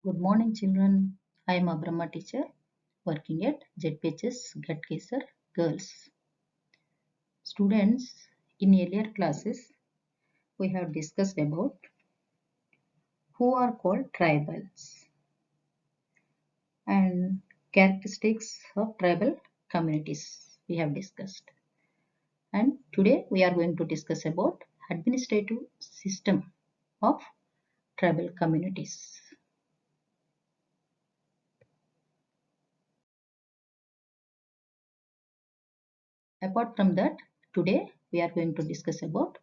Good morning, children. I am a Brahma teacher working at ZPHS Gatkeser Girls. Students, in earlier classes, we have discussed about who are called tribals and characteristics of tribal communities we have discussed. And today we are going to discuss about administrative system of tribal communities. Apart from that, today we are going to discuss about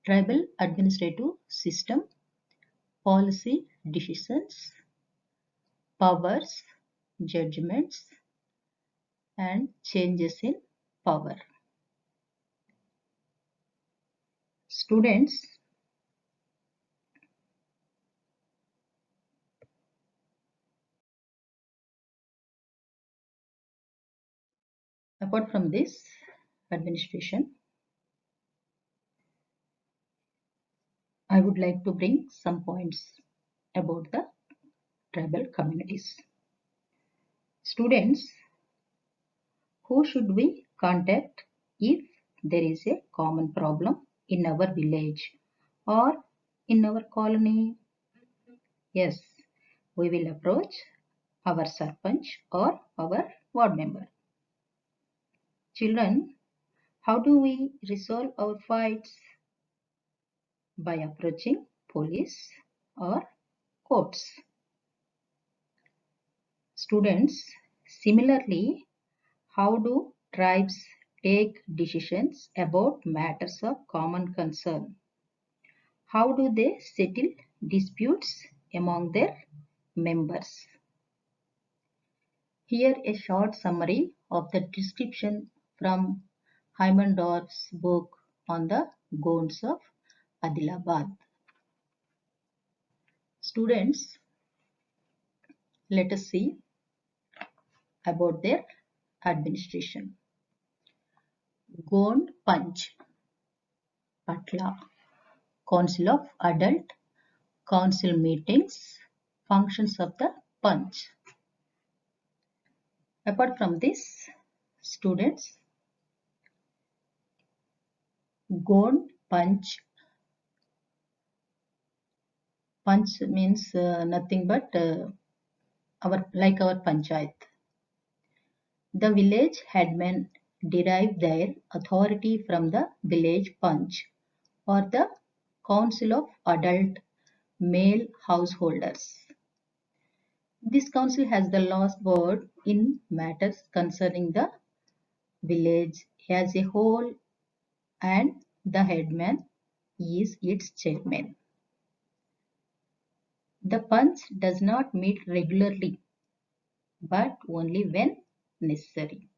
tribal administrative system, policy decisions, powers, judgments, and changes in power. Students, apart from this administration, I would like to bring some points about the tribal communities. Students, who should we contact if there is a common problem in our village or in our colony? Yes, we will approach our sarpanch or our ward member. Children, how do we resolve our fights? By approaching police or courts. Students, similarly, how do tribes take decisions about matters of common concern? How do they settle disputes among their members? Here a short summary of the description from Heimendorf's book on the Gonds of Adilabad. Students, let us see about their administration. Gond Panch, Patla, Council of Adult, Council meetings, functions of the Panch. Apart from this, students, Gond Panch, Panch means nothing but our panchayat. The village headmen derive their authority from the village panch or the council of adult male householders. This council has the last word in matters concerning the village as a whole, and the headman is its chairman. The panch does not meet regularly but only when necessary.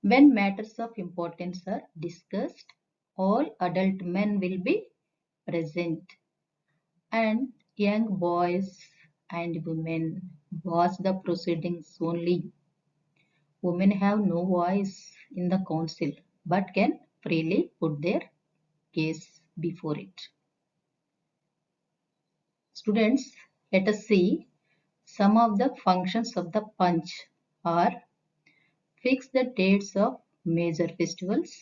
When matters of importance are discussed, all adult men will be present, and young boys and women watch the proceedings only. Women have no voice in the council but can freely put their case before it. Students, let us see some of the functions of the punch are fix the dates of major festivals,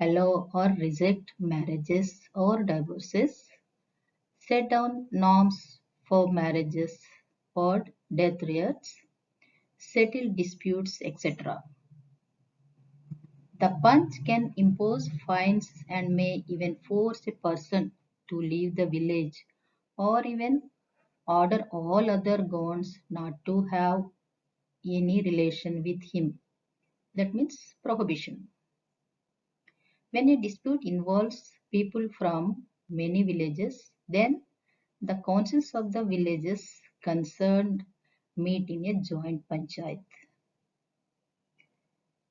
allow or reject marriages or divorces, set down norms for marriages or death rates, settle disputes, etc. The punch can impose fines and may even force a person to leave the village or even order all other gonds not to have any relation with him. That means prohibition. When a dispute involves people from many villages, then the councils of the villages concerned meet in a joint panchayat.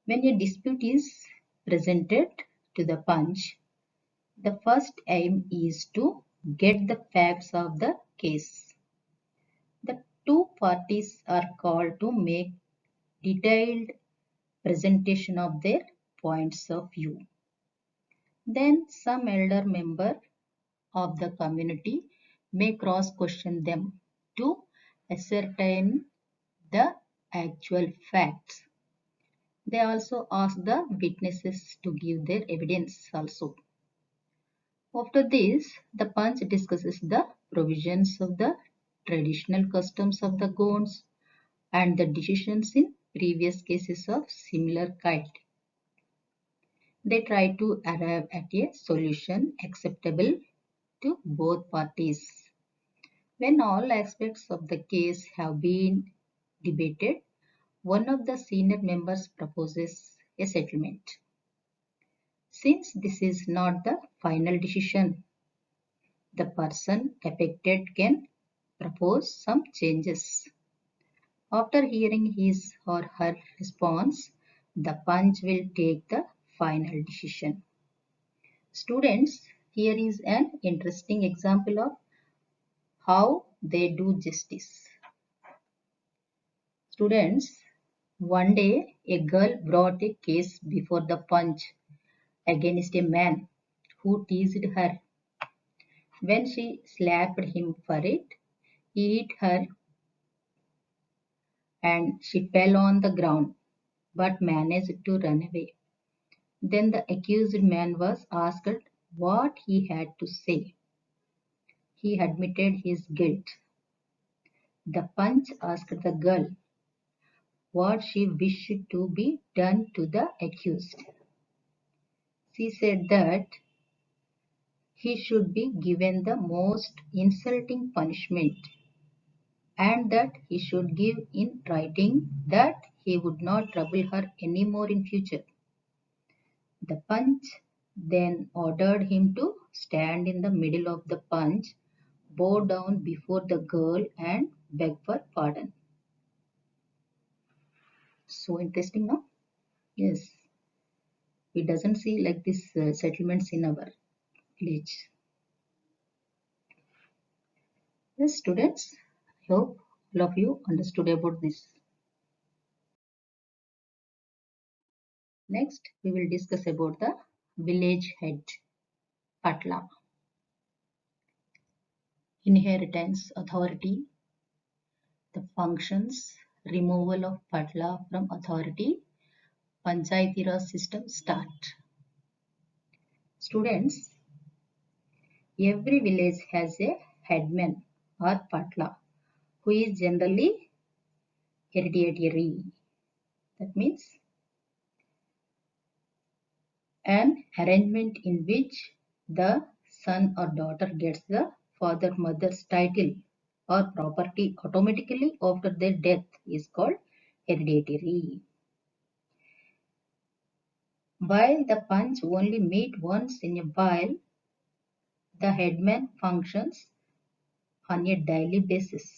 When a dispute is presented to the panch, the first aim is to get the facts of the case. The two parties are called to make detailed presentation of their points of view. Then some elder member of the community may cross question them. to ascertain the actual facts. They also ask the witnesses to give their evidence also. After this, the Panch discusses the provisions of the traditional customs of the Gonds and the decisions in previous cases of similar kind. They try to arrive at a solution acceptable to both parties. When all aspects of the case have been debated, one of the senior members proposes a settlement. Since this is not the final decision, the person affected can propose some changes. After hearing his or her response, the Panch will take the final decision. Students, here is an interesting example of how they do justice. Students, one day a girl brought a case before the Panch against a man who teased her. When she slapped him for it, he hit her and she fell on the ground but managed to run away. Then the accused man was asked what he had to say. He admitted his guilt. The Panch asked the girl what she wished to be done to the accused. She said that he should be given the most insulting punishment and that he should give in writing that he would not trouble her any more in future. The Panch then ordered him to stand in the middle of the punch, bow down before the girl and beg for pardon. So interesting, no? Yes, we doesn't see like this settlements in our village. Yes, students, I hope all of you understood about this. Next, we will discuss about the village head, Patla. Inheritance authority, the functions, removal of Patla from authority, Panchayati Raj system start. Students, every village has a headman or Patla who is generally hereditary. That means an arrangement in which the son or daughter gets the father mother's title or property automatically after their death is called hereditary. While the Panch only meet once in a while, the headman functions on a daily basis.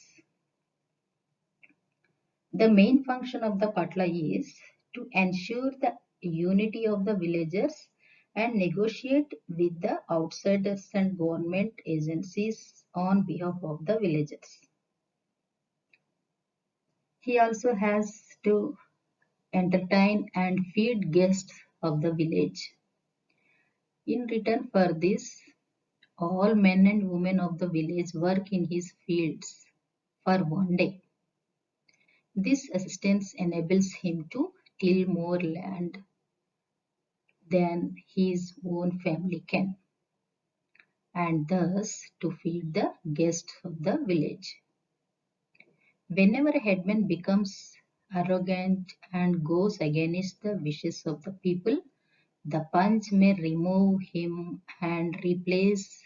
The main function of the Patla is to ensure the unity of the villagers and negotiate with the outsiders and government agencies on behalf of the villagers. He also has to entertain and feed guests of the village. In return for this, all men and women of the village work in his fields for one day. This assistance enables him to till more land than his own family can, and thus to feed the guests of the village. Whenever a headman becomes arrogant and goes against the wishes of the people, the Panch may remove him and replace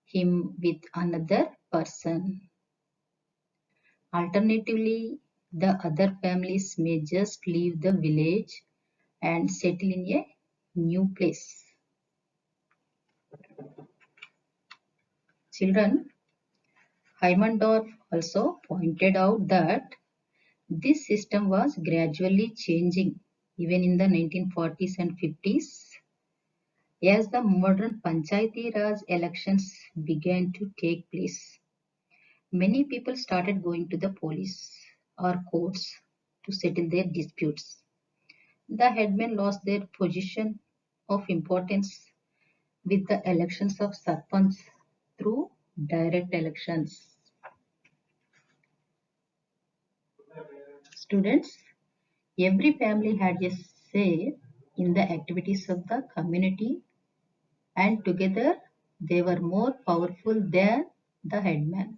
him with another person. Alternatively, the other families may just leave the village and settle in a new place. Children, Heimendorf also pointed out that this system was gradually changing even in the 1940s and 50s as the modern Panchayati Raj elections began to take place. Many people started going to the police or courts to settle their disputes. The headmen lost their position of importance with the elections of Sarpanch through direct elections. Students, every family had a say in the activities of the community, and together they were more powerful than the headman.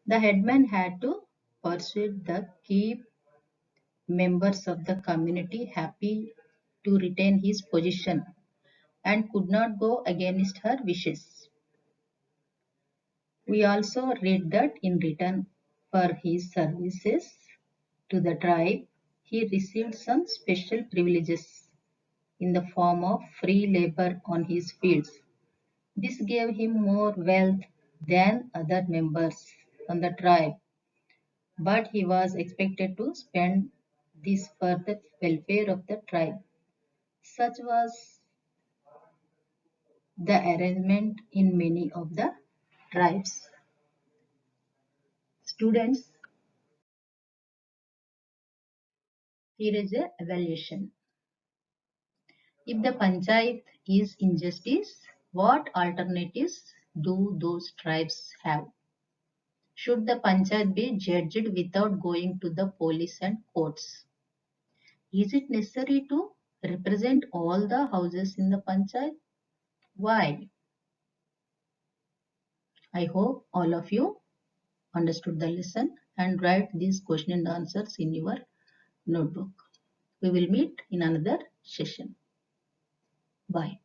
The headman had to persuade the key members of the community happy to retain his position and could not go against her wishes. We also read that in return for his services to the tribe, he received some special privileges in the form of free labor on his fields. This gave him more wealth than other members on the tribe, but he was expected to spend this for the welfare of the tribe. Such was the arrangement in many of the tribes. Students, here is a evaluation. If the panchayat is injustice, what alternatives do those tribes have? Should the panchayat be judged without going to the police and courts? Is it necessary to represent all the houses in the panchayat? Why? I hope all of you understood the lesson and write these question and answers in your notebook. We will meet in another session. Bye.